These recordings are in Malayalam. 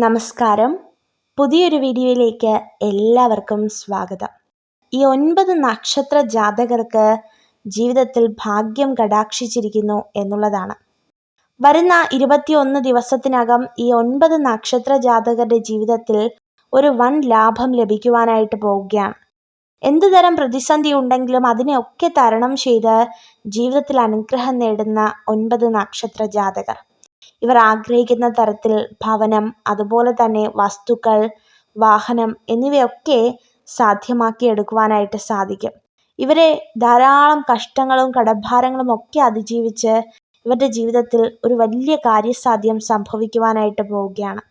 നമസ്കാരം. പുതിയൊരു വീഡിയോയിലേക്ക് എല്ലാവർക്കും സ്വാഗതം. ഈ 9 നക്ഷത്ര ജാതകർക്ക് ജീവിതത്തിൽ ഭാഗ്യം കടാക്ഷിച്ചിരിക്കുന്നു എന്നുള്ളതാണ്. വരുന്ന 21 ദിവസത്തിനകം ഈ 9 നക്ഷത്ര ജാതകരുടെ ജീവിതത്തിൽ ഒരു വൻ ലാഭം ലഭിക്കുവാനായിട്ട് പോവുകയാണ്. എന്തുതരം പ്രതിസന്ധി ഉണ്ടെങ്കിലും അതിനെയൊക്കെ തരണം ചെയ്ത് ജീവിതത്തിൽ അനുഗ്രഹം നേടുന്ന 9 നക്ഷത്ര ജാതകർ. ഇവർ ആഗ്രഹിക്കുന്ന തരത്തിൽ ഭവനം, അതുപോലെ തന്നെ വസ്തുക്കൾ, വാഹനം എന്നിവയൊക്കെ സാധ്യമാക്കിയെടുക്കുവാനായിട്ട് സാധിക്കും. ഇവരെ ധാരാളം കഷ്ടങ്ങളും കടഭാരങ്ങളും ഒക്കെ അതിജീവിച്ച് ഇവരുടെ ജീവിതത്തിൽ ഒരു വലിയ കാര്യസാധ്യം സംഭവിക്കുവാനായിട്ട് പോവുകയാണ്.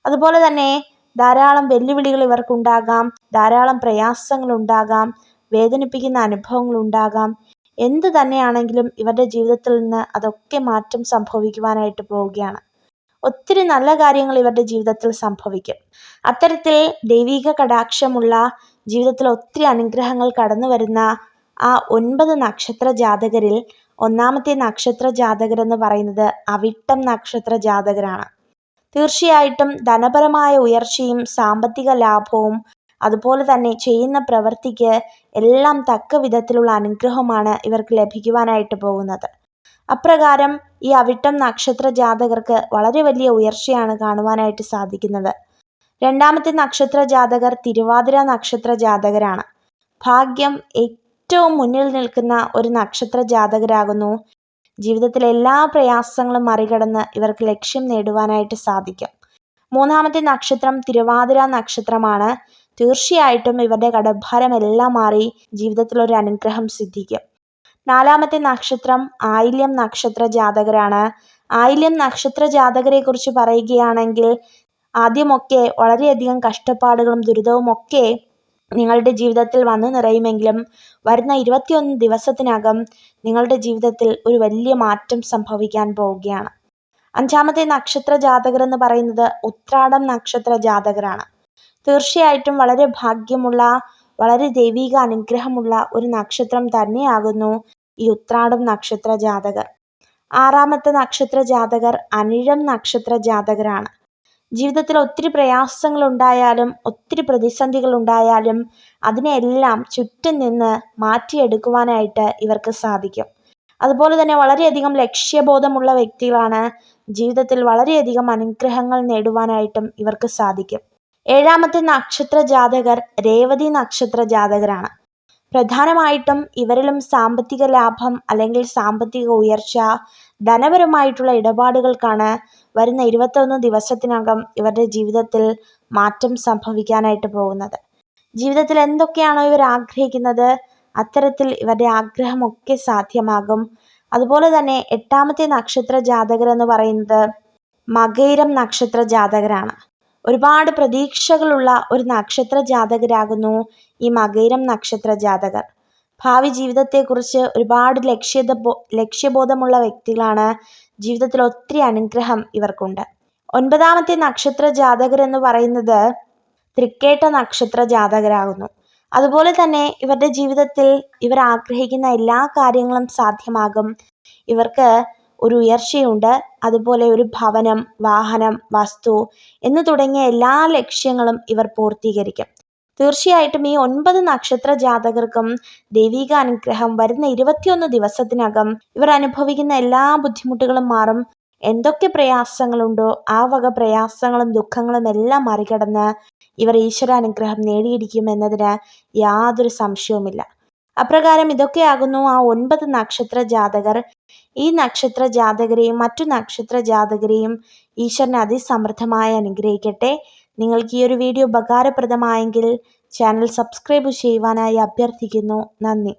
അതുപോലെ തന്നെ ധാരാളം വെല്ലുവിളികൾ ഇവർക്കുണ്ടാകാം, ധാരാളം പ്രയാസങ്ങളുണ്ടാകാം, വേദനിപ്പിക്കുന്ന അനുഭവങ്ങളുണ്ടാകാം. എന്ത് തന്നെയാണെങ്കിലും ഇവരുടെ ജീവിതത്തിൽ നിന്ന് അതൊക്കെ മാറ്റം സംഭവിക്കുവാനായിട്ട് പോവുകയാണ്. ഒത്തിരി നല്ല കാര്യങ്ങൾ ഇവരുടെ ജീവിതത്തിൽ സംഭവിക്കും. അത്തരത്തിൽ ദൈവിക കടാക്ഷമുള്ള ജീവിതത്തിൽ ഒത്തിരി അനുഗ്രഹങ്ങൾ കടന്നു വരുന്ന ആ 9 നക്ഷത്ര ജാതകരിൽ ഒന്നാമത്തെ നക്ഷത്ര ജാതകരെന്ന് പറയുന്നത് അവിട്ടം നക്ഷത്ര ജാതകരാണ്. തീർച്ചയായിട്ടും ധനപരമായ ഉയർച്ചയും സാമ്പത്തിക ലാഭവും അതുപോലെ തന്നെ ചെയ്യുന്ന പ്രവൃത്തിക്ക് എല്ലാം തക്ക വിധത്തിലുള്ള അനുഗ്രഹമാണ് ഇവർക്ക് ലഭിക്കുവാനായിട്ട് പോകുന്നത്. അപ്രകാരം ഈ അവിട്ടം നക്ഷത്ര ജാതകർക്ക് വളരെ വലിയ ഉയർച്ചയാണ് കാണുവാനായിട്ട് സാധിക്കുന്നത്. രണ്ടാമത്തെ നക്ഷത്ര ജാതകർ തിരുവാതിര നക്ഷത്ര ജാതകരാണ്. ഭാഗ്യം ഏറ്റവും മുന്നിൽ നിൽക്കുന്ന ഒരു നക്ഷത്ര ജാതകരാകുന്നു. ജീവിതത്തിലെ എല്ലാ പ്രയാസങ്ങളും മറികടന്ന് ഇവർക്ക് ലക്ഷ്യം നേടുവാനായിട്ട് സാധിക്കും. മൂന്നാമത്തെ നക്ഷത്രം തിരുവാതിര നക്ഷത്രമാണ്. തീർച്ചയായിട്ടും ഇവരുടെ കടഭാരം എല്ലാം മാറി ജീവിതത്തിൽ ഒരു അനുഗ്രഹം സിദ്ധിക്കും. നാലാമത്തെ നക്ഷത്രം ആയില്യം നക്ഷത്ര ജാതകരാണ്. ആയില്യം നക്ഷത്ര ജാതകരെ കുറിച്ച് പറയുകയാണെങ്കിൽ ആദ്യമൊക്കെ വളരെയധികം കഷ്ടപ്പാടുകളും ദുരിതവും ഒക്കെ നിങ്ങളുടെ ജീവിതത്തിൽ വന്നു നിറയുമെങ്കിലും വരുന്ന 21 ദിവസത്തിനകം നിങ്ങളുടെ ജീവിതത്തിൽ ഒരു വലിയ മാറ്റം സംഭവിക്കാൻ പോവുകയാണ്. അഞ്ചാമത്തെ നക്ഷത്ര ജാതകർ എന്ന് പറയുന്നത് ഉത്രാടം നക്ഷത്ര ജാതകരാണ്. തീർച്ചയായിട്ടും വളരെ ഭാഗ്യമുള്ള, വളരെ ദൈവിക അനുഗ്രഹമുള്ള ഒരു നക്ഷത്രം തന്നെയാകുന്നു ഈ ഉത്രാടം നക്ഷത്ര ജാതകർ. ആറാമത്തെ നക്ഷത്ര ജാതകർ അനിഴം നക്ഷത്ര ജാതകരാണ്. ജീവിതത്തിൽ ഒത്തിരി പ്രയാസങ്ങൾ ഉണ്ടായാലും ഒത്തിരി പ്രതിസന്ധികൾ ഉണ്ടായാലും അതിനെല്ലാം ചുറ്റും നിന്ന് മാറ്റിയെടുക്കുവാനായിട്ട് ഇവർക്ക് സാധിക്കും. അതുപോലെ തന്നെ വളരെയധികം ലക്ഷ്യബോധമുള്ള വ്യക്തികളാണ്. ജീവിതത്തിൽ വളരെയധികം അനുഗ്രഹങ്ങൾ നേടുവാനായിട്ടും ഇവർക്ക് സാധിക്കും. ഏഴാമത്തെ നക്ഷത്ര ജാതകർ രേവതി നക്ഷത്ര ജാതകരാണ്. പ്രധാനമായിട്ടും ഇവരിലും സാമ്പത്തിക ലാഭം അല്ലെങ്കിൽ സാമ്പത്തിക ഉയർച്ച, ധനപരമായിട്ടുള്ള ഇടപാടുകൾക്കാണ് വരുന്ന 21 ദിവസത്തിനകം ഇവരുടെ ജീവിതത്തിൽ മാറ്റം സംഭവിക്കാനായിട്ട് പോകുന്നത്. ജീവിതത്തിൽ എന്തൊക്കെയാണോ ഇവർ ആഗ്രഹിക്കുന്നത് അത്തരത്തിൽ ഇവരുടെ ആഗ്രഹമൊക്കെ സാധ്യമാകും. അതുപോലെ തന്നെ എട്ടാമത്തെ നക്ഷത്ര ജാതകർ എന്ന് പറയുന്നത് മകയിരം നക്ഷത്ര ജാതകരാണ്. ഒരുപാട് പ്രതീക്ഷകളുള്ള ഒരു നക്ഷത്ര ജാതകരാകുന്നു ഈ മകയിരം നക്ഷത്ര ജാതകർ. ഭാവി ജീവിതത്തെക്കുറിച്ച് ഒരുപാട് ലക്ഷ്യബോധമുള്ള വ്യക്തികളാണ്. ജീവിതത്തിൽ ഒത്തിരി അനുഗ്രഹം ഇവർക്കുണ്ട്. ഒൻപതാമത്തെ നക്ഷത്ര ജാതകർ എന്ന് പറയുന്നത് തൃക്കേട്ട നക്ഷത്ര ജാതകരാകുന്നു. അതുപോലെ തന്നെ ഇവരുടെ ജീവിതത്തിൽ ഇവർ ആഗ്രഹിക്കുന്ന എല്ലാ കാര്യങ്ങളും സാധ്യമാകും. ഇവർക്ക് ഒരു ഉയർച്ചയുണ്ട്. അതുപോലെ ഒരു ഭവനം, വാഹനം, വസ്തു എന്ന് തുടങ്ങിയ എല്ലാ ലക്ഷ്യങ്ങളും ഇവർ പൂർത്തീകരിക്കും. തീർച്ചയായിട്ടും ഈ 9 നക്ഷത്ര ജാതകർക്കും ദൈവിക അനുഗ്രഹം വരുന്ന 21 ദിവസത്തിനകം ഇവർ അനുഭവിക്കുന്ന എല്ലാ ബുദ്ധിമുട്ടുകളും മാറും. എന്തൊക്കെ പ്രയാസങ്ങളുണ്ടോ ആ വക പ്രയാസങ്ങളും ദുഃഖങ്ങളും എല്ലാം മറികടന്ന് ഇവർ ഈശ്വരാനുഗ്രഹം നേടിയിരിക്കുമെന്നതിന് യാതൊരു സംശയവുമില്ല. അപ്രകാരം ഇതൊക്കെയാകുന്നു ആ 9 നക്ഷത്ര ജാതകർ. ഈ നക്ഷത്ര ജാതകരെയും മറ്റു നക്ഷത്ര ജാതകരെയും ഈശ്വരൻ അതിസമൃദ്ധമായി അനുഗ്രഹിക്കട്ടെ. നിങ്ങൾക്ക് ഈ ഒരു വീഡിയോ ഉപകാരപ്രദമായെങ്കിൽ ചാനൽ സബ്സ്ക്രൈബ് ചെയ്യുവാനായി അഭ്യർത്ഥിക്കുന്നു. നന്ദി.